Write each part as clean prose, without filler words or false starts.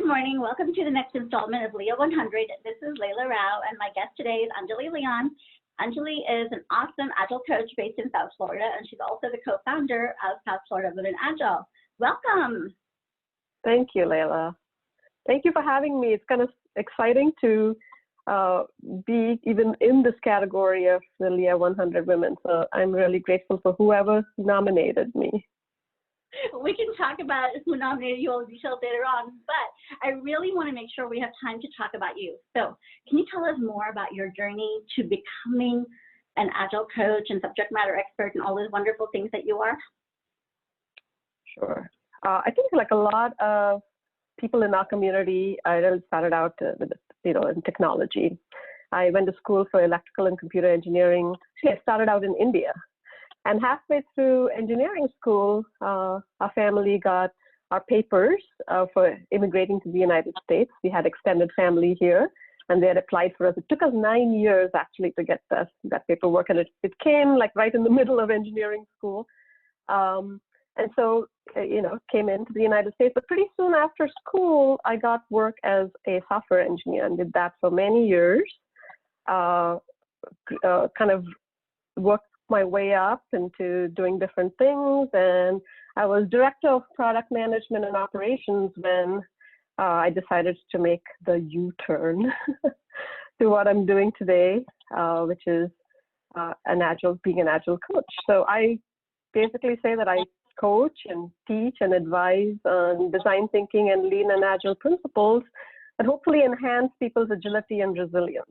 Good morning. Welcome to the next installment of LIA100. This is Leila Rao, and my guest today is Anjali Leon. Anjali is an awesome Agile coach based in South Florida, and she's also the co-founder of South Florida Lean In Agile. Welcome. Thank you, Leila. Thank you for having me. It's kind of exciting to be even in this category of the LIA100 women. So I'm really grateful for whoever nominated me. We can talk about who nominated you all the details later on, but I really want to make sure we have time to talk about you. So can you tell us more about your journey to becoming an Agile coach and subject matter expert and all those wonderful things that you are? Sure. I think like a lot of people in our community, I really started out with, in technology. I went to school for electrical and computer engineering. I started out in India. And halfway through engineering school, our family got our papers for immigrating to the United States. We had extended family here, and they had applied for us. It took us 9 years actually to get that paperwork, and it came like right in the middle of engineering school. And so, came into the United States. But pretty soon after school, I got work as a software engineer and did that for many years. Kind of worked my way up into doing different things, and I was director of product management and operations when I decided to make the U-turn to what I'm doing today, which is being an Agile coach. So I basically say that I coach and teach and advise on design thinking and Lean and Agile principles that hopefully enhance people's agility and resilience.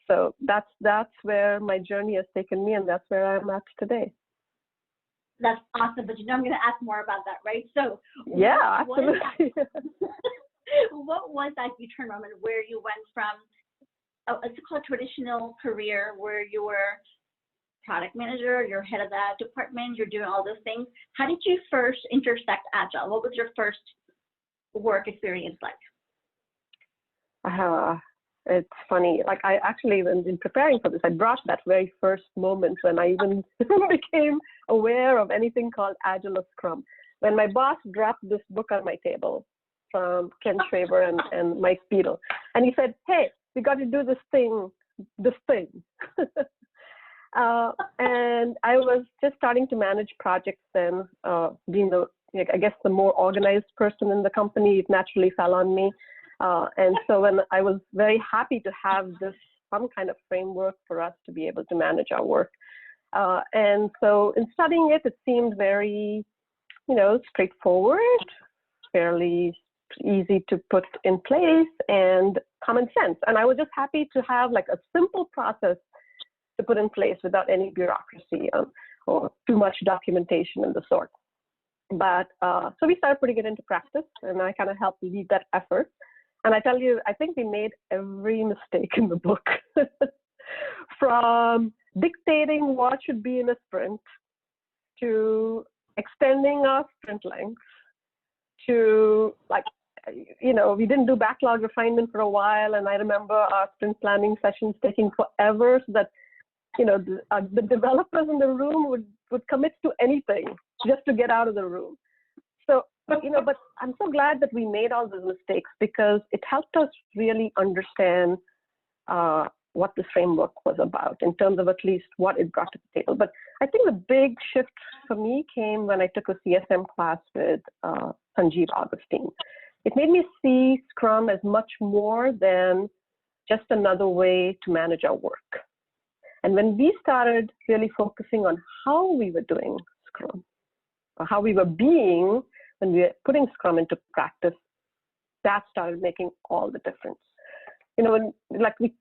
So that's where my journey has taken me, and that's where I'm at today. That's awesome, but I'm going to ask more about that, right? So yeah, absolutely. What was that U-turn moment where you went from a traditional career where you were product manager, you're head of that department, you're doing all those things? How did you first intersect Agile? What was your first work experience like? It's funny, like I actually, in preparing for this, I brought that very first moment when I even became aware of anything called Agile or Scrum. When my boss dropped this book on my table from Ken Schraber and Mike Beadle, and he said, "Hey, we got to do this thing. And I was just starting to manage projects then, being the more organized person in the company, it naturally fell on me. And so when I was very happy to have some kind of framework for us to be able to manage our work. And so in studying it, it seemed very, straightforward, fairly easy to put in place and common sense. And I was just happy to have like a simple process to put in place without any bureaucracy or too much documentation and the sort. But so we started putting it into practice, and I kind of helped lead that effort. And I tell you, I think we made every mistake in the book, from dictating what should be in a sprint, to extending our sprint length, to we didn't do backlog refinement for a while. And I remember our sprint planning sessions taking forever, so that, the developers in the room would commit to anything just to get out of the room. So, but I'm so glad that we made all those mistakes, because it helped us really understand what the framework was about in terms of at least what it brought to the table. But I think the big shift for me came when I took a CSM class with Sanjeev Augustine. It made me see Scrum as much more than just another way to manage our work. And when we started really focusing on how we were doing Scrum, or how we were being when we were putting Scrum into practice, that started making all the difference. We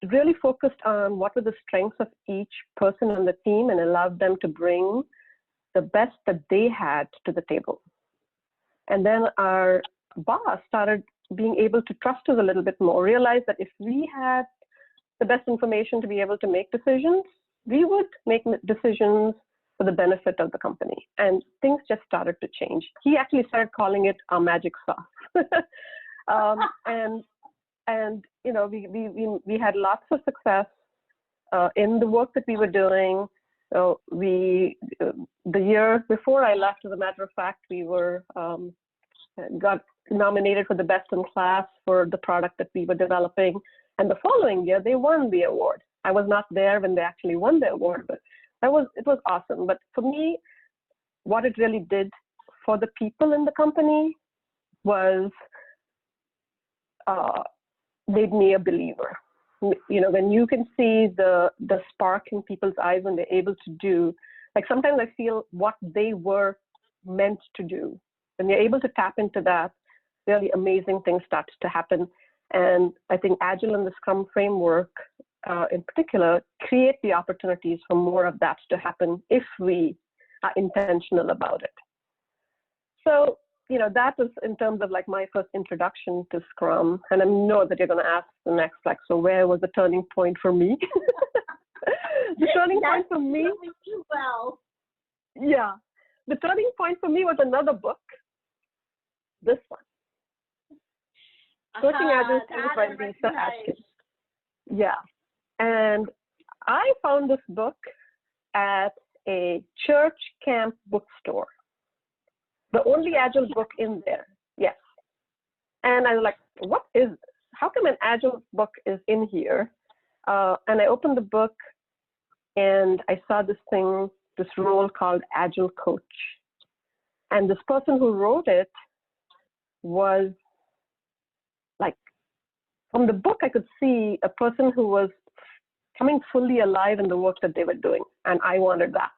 really focused on what were the strengths of each person on the team and allowed them to bring the best that they had to the table. And then our boss started being able to trust us a little bit more, realize that if we had the best information to be able to make decisions, we would make decisions for the benefit of the company. And things just started to change. He actually started calling it our magic sauce. We had lots of success in the work that we were doing. The year before I left, as a matter of fact, we were got nominated for the best in class for the product that we were developing. And the following year, they won the award. I was not there when they actually won the award, but it was awesome. But for me, what it really did for the people in the company was made me a believer. You know, when you can see the spark in people's eyes when they're able to do, like sometimes I feel what they were meant to do. When you're able to tap into that, really amazing things start to happen. And I think Agile and the Scrum framework in particular create the opportunities for more of that to happen if we are intentional about it. So, you know, that was in terms of like my first introduction to Scrum. And I know that you're going to ask the next, like, so where was the turning point for me? The turning point for me. Well. Yeah. The turning point for me was another book. This one. Coaching Agile by Lisa Atkins. Yeah. And I found this book at a church camp bookstore. The only Agile book in there. Yes. And I was like, what is this? How come an Agile book is in here? And I opened the book and I saw this role called Agile Coach. And this person who wrote it was like, from the book, I could see a person who was coming fully alive in the work that they were doing. And I wanted that.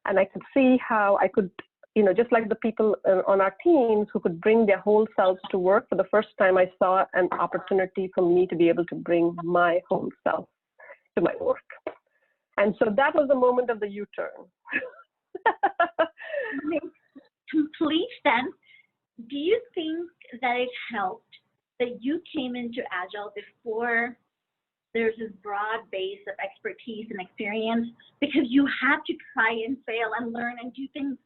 And I could see how I could, you know, just like the people on our teams who could bring their whole selves to work, for the first time I saw an opportunity for me to be able to bring my whole self to my work. And so that was the moment of the U-turn. Makes complete sense. Do you think that it helped that you came into Agile before there's this broad base of expertise and experience, because you had to try and fail and learn and do things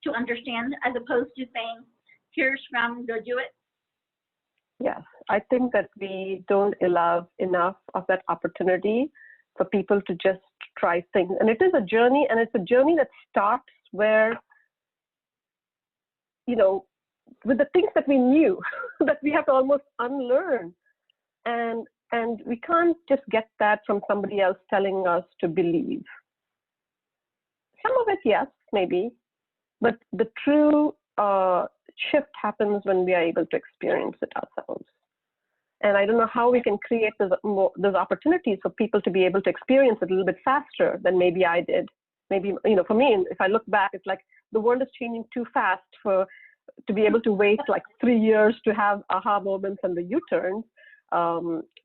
to understand, as opposed to saying, here's Scrum, go do it? Yes, I think that we don't allow enough of that opportunity for people to just try things. And it is a journey, and it's a journey that starts where, you know, with the things that we knew, that we have to almost unlearn. And we can't just get that from somebody else telling us to believe. Some of it, yes, maybe, but the true shift happens when we are able to experience it ourselves. And I don't know how we can create those opportunities for people to be able to experience it a little bit faster than maybe I did. Maybe, you know, for me, if I look back, it's like the world is changing too fast to be able to wait like 3 years to have aha moments and the U-turns.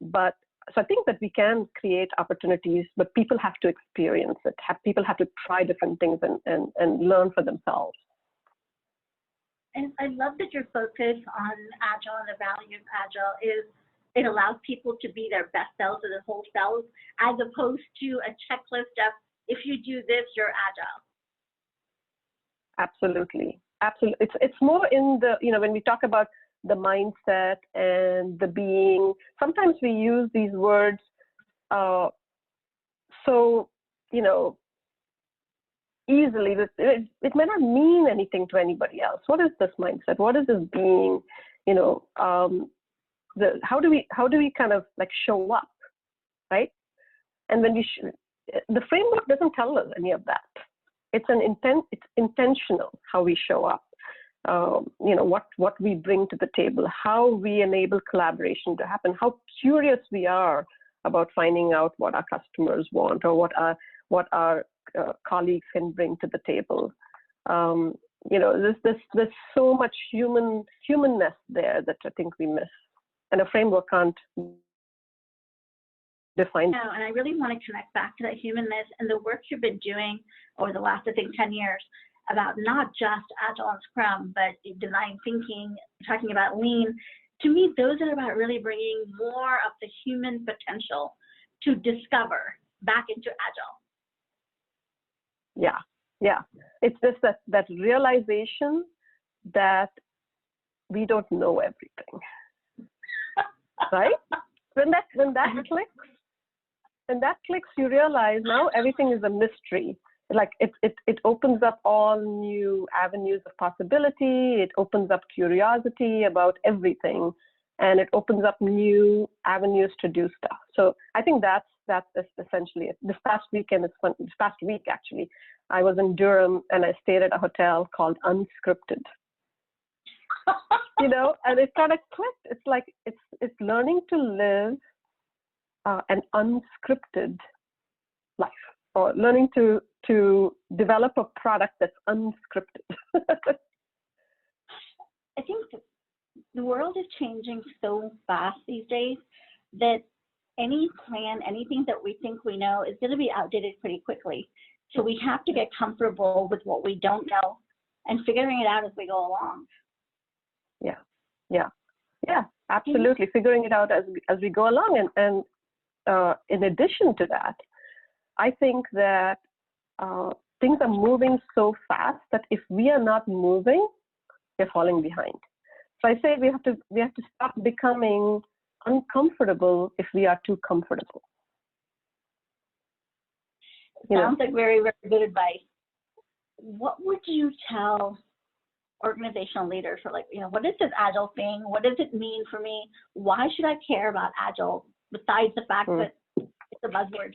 But so I think that we can create opportunities, but people have to experience it. People have to try different things and learn for themselves. And I love that your focus on Agile and the value of Agile is it allows people to be their best selves or their whole selves, as opposed to a checklist of, if you do this, you're Agile. Absolutely. Absolutely. It's more in the, you know, when we talk about the mindset and the being, sometimes we use these words so, you know, easily that it may not mean anything to anybody else. What is this mindset? What is this being? You know, how do we kind of like show up, right? And when the framework doesn't tell us any of that. It's intentional how we show up. You know, what we bring to the table, how we enable collaboration to happen, how curious we are about finding out what our customers want or what our colleagues can bring to the table. You know, there's so much humanness there that I think we miss, and a framework can't define. No, and I really want to connect back to that humanness and the work you've been doing over the last, I think, 10 years about not just Agile and Scrum, but design thinking, talking about Lean. To me, those are about really bringing more of the human potential to discover back into Agile. Yeah. It's just that realization that we don't know everything, right? When that clicks, you realize now everything is a mystery. like it opens up all new avenues of possibility. It opens up curiosity about everything, and it opens up new avenues to do stuff. So I think that's essentially it. This past weekend, this past week actually, I was in Durham and I stayed at a hotel called Unscripted. You know, and it kind of clicked. It's like it's learning to live an unscripted life, or learning to develop a product that's unscripted. I think the world is changing so fast these days that any plan, anything that we think we know is going to be outdated pretty quickly. So we have to get comfortable with what we don't know and figuring it out as we go along. Yeah, absolutely. Figuring it out as we go along. And in addition to that, I think that things are moving so fast that if we are not moving, we're falling behind. So I say we have to stop becoming uncomfortable if we are too comfortable. Sounds like very, very good advice. What would you tell organizational leaders for, like, what is this Agile thing? What does it mean for me? Why should I care about Agile besides the fact that it's a buzzword?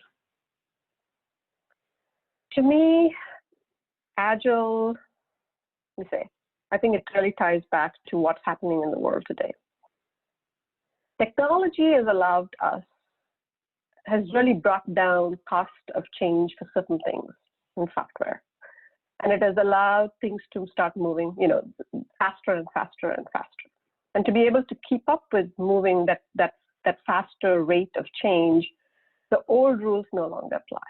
To me, Agile, I think it really ties back to what's happening in the world today. Technology has really brought down cost of change for certain things in software. And it has allowed things to start moving, faster and faster and faster. And to be able to keep up with moving that faster rate of change, the old rules no longer apply.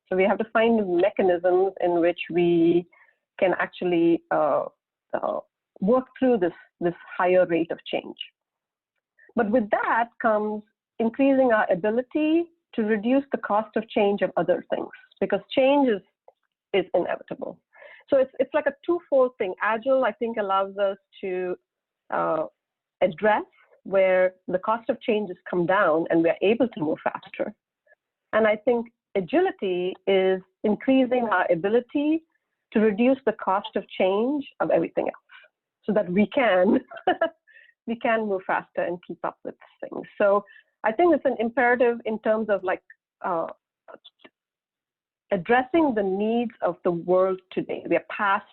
So we have to find mechanisms in which we can actually work through this higher rate of change. But with that comes increasing our ability to reduce the cost of change of other things, because change is inevitable. So it's like a twofold thing. Agile, I think, allows us to address where the cost of change has come down and we're able to move faster. And I think agility is increasing our ability to reduce the cost of change of everything else, so that we can move faster and keep up with things. So I think it's an imperative in terms of addressing the needs of the world today. We are past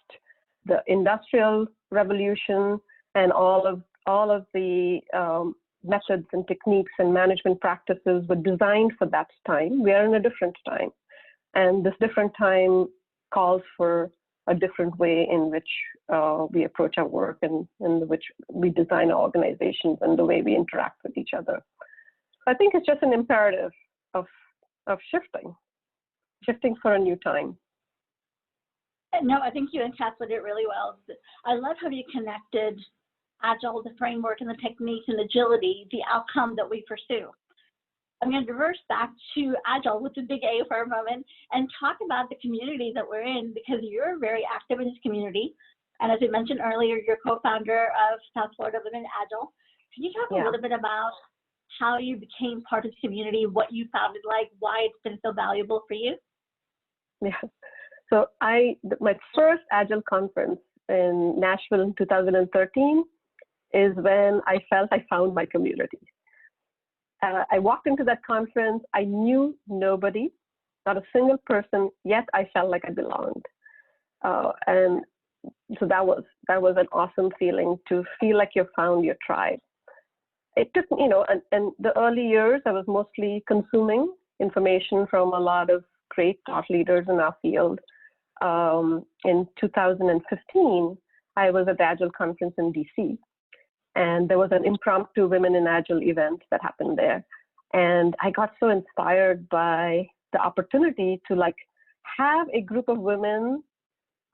the industrial revolution, and all of the methods and techniques and management practices were designed for that time. We are in a different time, and this different time calls for a different way in which we approach our work, and in which we design our organizations, and the way we interact with each other. I think it's just an imperative of shifting for a new time. No, I think you encapsulated it really well. I love how you connected Agile, the framework and the techniques, and agility, the outcome that we pursue. I'm going to reverse back to Agile with the big A for a moment and talk about the community that we're in, because you're very active in this community. And as I mentioned earlier, you're co-founder of South Florida Women Agile. Can you talk a little bit about how you became part of the community, what you found it like, why it's been so valuable for you? Yeah. So my first Agile conference in Nashville in 2013 is when I felt I found my community. I walked into that conference. I knew nobody, not a single person, yet I felt like I belonged. And so that was an awesome feeling, to feel like you found your tribe. It took, and the early years, I was mostly consuming information from a lot of great thought leaders in our field. In 2015, I was at the Agile conference in DC, and there was an impromptu Women in Agile event that happened there. And I got so inspired by the opportunity to have a group of women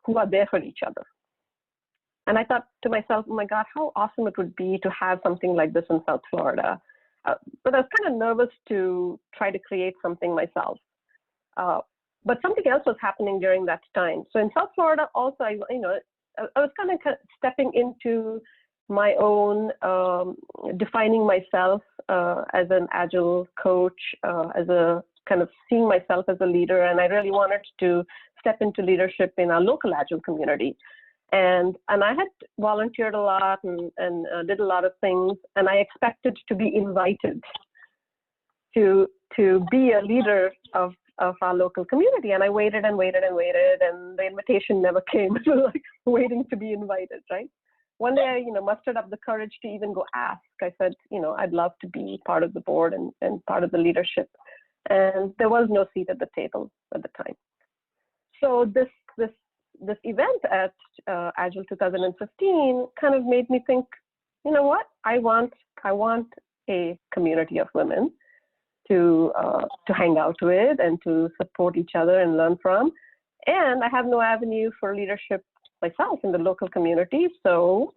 who are there for each other. And I thought to myself, oh my God, how awesome it would be to have something like this in South Florida. But I was kind of nervous to try to create something myself. But something else was happening during that time. So in South Florida also, I was kind of stepping into my own, defining myself as an Agile coach, as a kind of seeing myself as a leader. And I really wanted to step into leadership in our local Agile community. And I had volunteered a lot and did a lot of things, and I expected to be invited to be a leader of our local community. And I waited and waited and waited, and the invitation never came. It was like waiting to be invited, right? One day I, mustered up the courage to even go ask. I said, I'd love to be part of the board and part of the leadership. And there was no seat at the table at the time. So this event at Agile 2015 kind of made me think, you know what? I want a community of women to hang out with and to support each other and learn from. And I have no avenue for leadership myself in the local community, so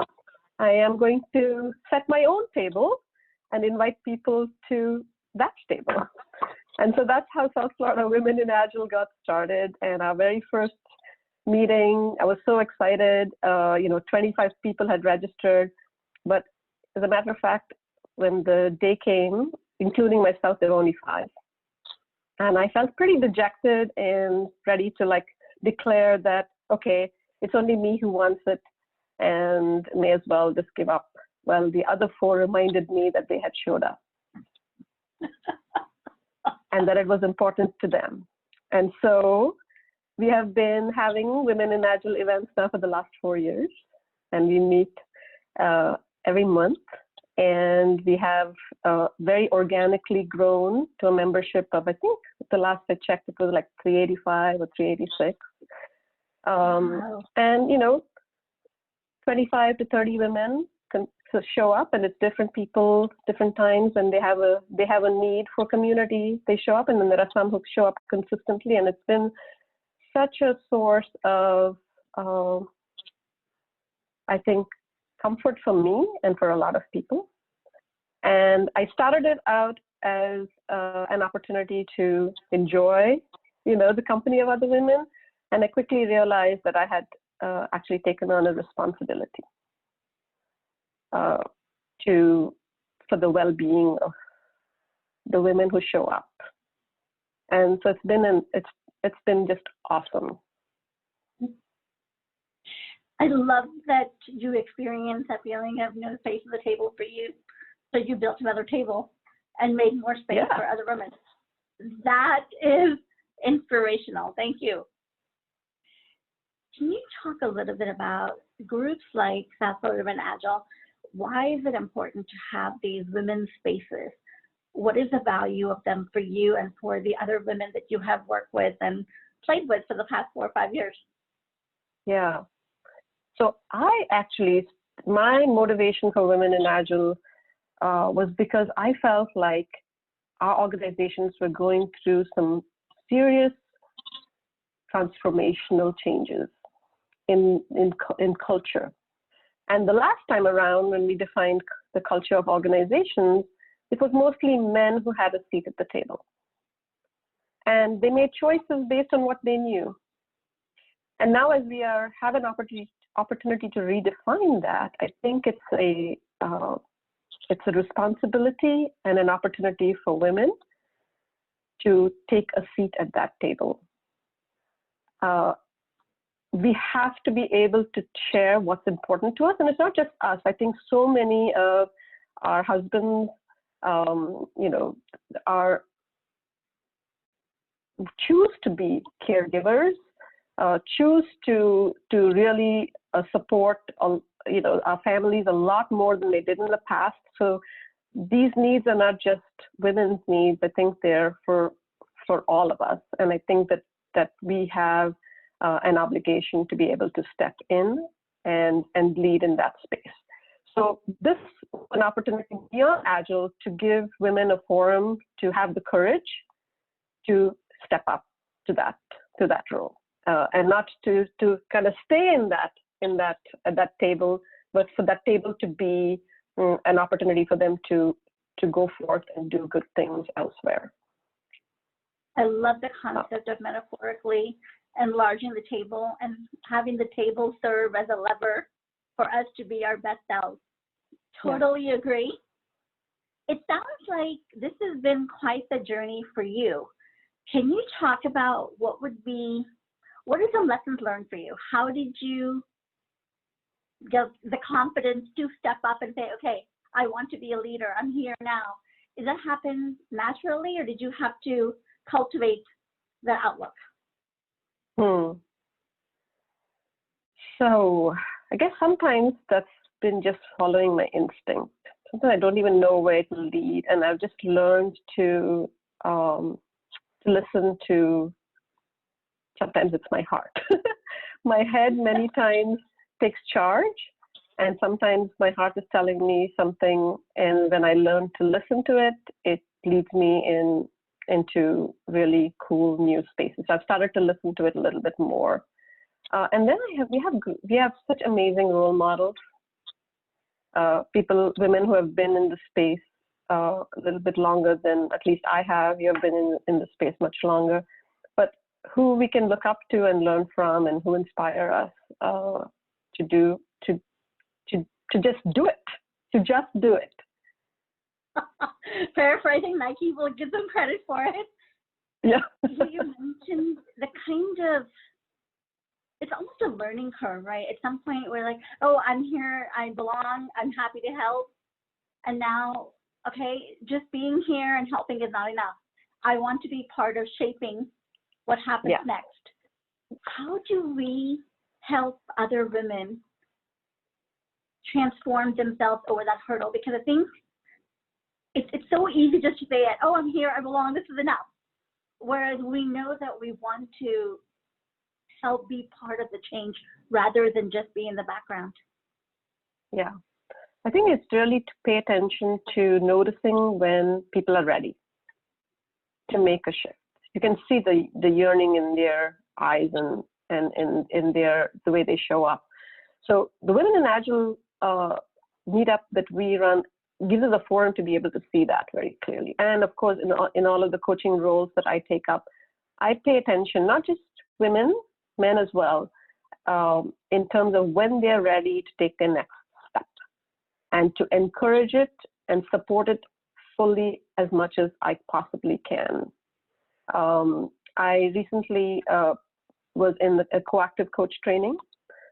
I am going to set my own table and invite people to that table. And so that's how South Florida Women in Agile got started. And our very first meeting, I was so excited. 25 people had registered, but as a matter of fact, when the day came, including myself, there were only 5. And I felt pretty dejected and ready to declare that, okay, it's only me who wants it and may as well just give up. Well, the other 4 reminded me that they had showed up and that it was important to them. And so we have been having Women in Agile events now for the last 4 years, and we meet every month. And we have very organically grown to a membership of, I think the last I checked, it was like 385 or 386. Wow. And 25 to 30 women can show up, and it's different people, different times, and they have a need for community. They show up, and then there are some who show up consistently, and it's been such a source of, I think, comfort for me and for a lot of people. And I started it out as an opportunity to enjoy, the company of other women. And I quickly realized that I had actually taken on a responsibility for the well-being of the women who show up. And so it's been just awesome. I love that you experienced that feeling of no space at the table for you. So you built another table and made more space for other women. That is inspirational. Thank you. Can you talk a little bit about groups like South Florida Women Agile? Why is it important to have these women's spaces? What is the value of them for you and for the other women that you have worked with and played with for the past 4 or 5 years? Yeah. So my motivation for Women in Agile was because I felt like our organizations were going through some serious transformational changes in culture. And the last time around, when we defined the culture of organizations, it was mostly men who had a seat at the table. And they made choices based on what they knew. And now as we have an opportunity to redefine that, I think it's a responsibility and an opportunity for women to take a seat at that table. We have to be able to share what's important to us, and it's not just us. I think so many of our husbands, choose to be caregivers, choose to really support, our families a lot more than they did in the past. So these needs are not just women's needs. I think they're for all of us, and I think that we have an obligation to be able to step in and lead in that space. So this is an opportunity beyond Agile to give women a forum to have the courage to step up to that role, and not to kind of stay at that table, but for that table to be an opportunity for them to go forth and do good things elsewhere. I love the concept of metaphorically enlarging the table and having the table serve as a lever for us to be our best selves. Totally agree. It sounds like this has been quite the journey for you. Can you talk about what would be what are some lessons learned for you? How did you get the confidence to step up and say, okay, I want to be a leader, I'm here now? Did that happen naturally, or did you have to cultivate that outlook? So I guess sometimes that's been just following my instinct. Sometimes I don't even know where it will lead, and I've just learned to listen to, sometimes it's my heart. My head many times takes charge, and sometimes my heart is telling me something, and when I learn to listen to it, it leads me into really cool new spaces. So I've started to listen to it a little bit more. And then we have such amazing role models, women who have been in the space a little bit longer than at least I have. You have been in the space much longer, but who we can look up to and learn from, and who inspire us to just do it, Paraphrasing Nike, will give them credit for it. Yeah. You mentioned the kind of, it's almost a learning curve, right? At some point we're like, oh, I'm here, I belong, I'm happy to help. And now, okay, just being here and helping is not enough. I want to be part of shaping what happens next. How do we help other women transform themselves over that hurdle? Because I think it's so easy just to say, oh, I'm here, I belong, this is enough. Whereas we know that we want to help be part of the change rather than just be in the background. Yeah, I think it's really to pay attention to noticing when people are ready to make a shift. You can see the yearning in their eyes and in the way they show up. So the Women in Agile meetup that we run gives us a forum to be able to see that very clearly. And of course, in all of the coaching roles that I take up, I pay attention, not just women, men as well, in terms of when they're ready to take their next step, and to encourage it and support it fully as much as I possibly can. I recently was in a coactive coach training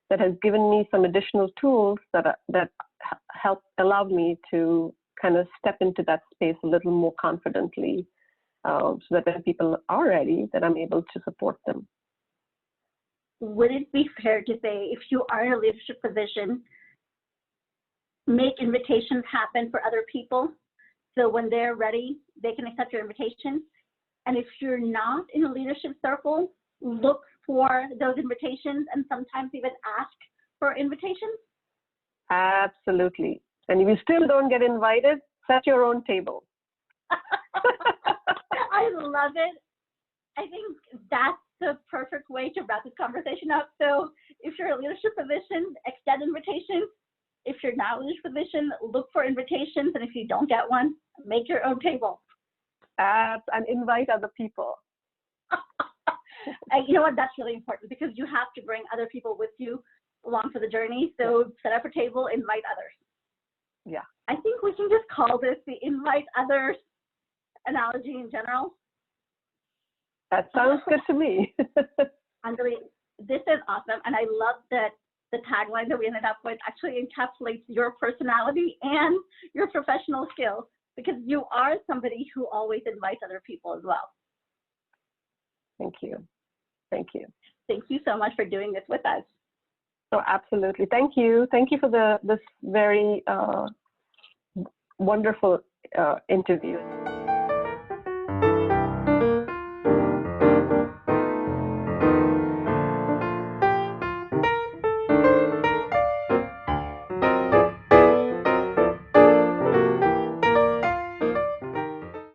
that has given me some additional tools that allowed me to kind of step into that space a little more confidently, so that when people are ready, that I'm able to support them. Would it be fair to say, if you are in a leadership position, make invitations happen for other people, so when they're ready, they can accept your invitation? And if you're not in a leadership circle, look for those invitations and sometimes even ask for invitations? Absolutely. And if you still don't get invited, set your own table. I love it. I think that's the perfect way to wrap this conversation up. So if you're in a leadership position, extend invitations. If you're not in a leadership position, look for invitations. And if you don't get one, make your own table. And invite other people. You know what? That's really important, because you have to bring other people with you along for the journey. So set up a table, invite others. Yeah. I think we can just call this the invite others analogy in general. That sounds good to me. Anjali, this is awesome. And I love that the tagline that we ended up with actually encapsulates your personality and your professional skills, because you are somebody who always invites other people as well. Thank you. Thank you. Thank you so much for doing this with us. Oh, absolutely. Thank you. Thank you for this very wonderful interview.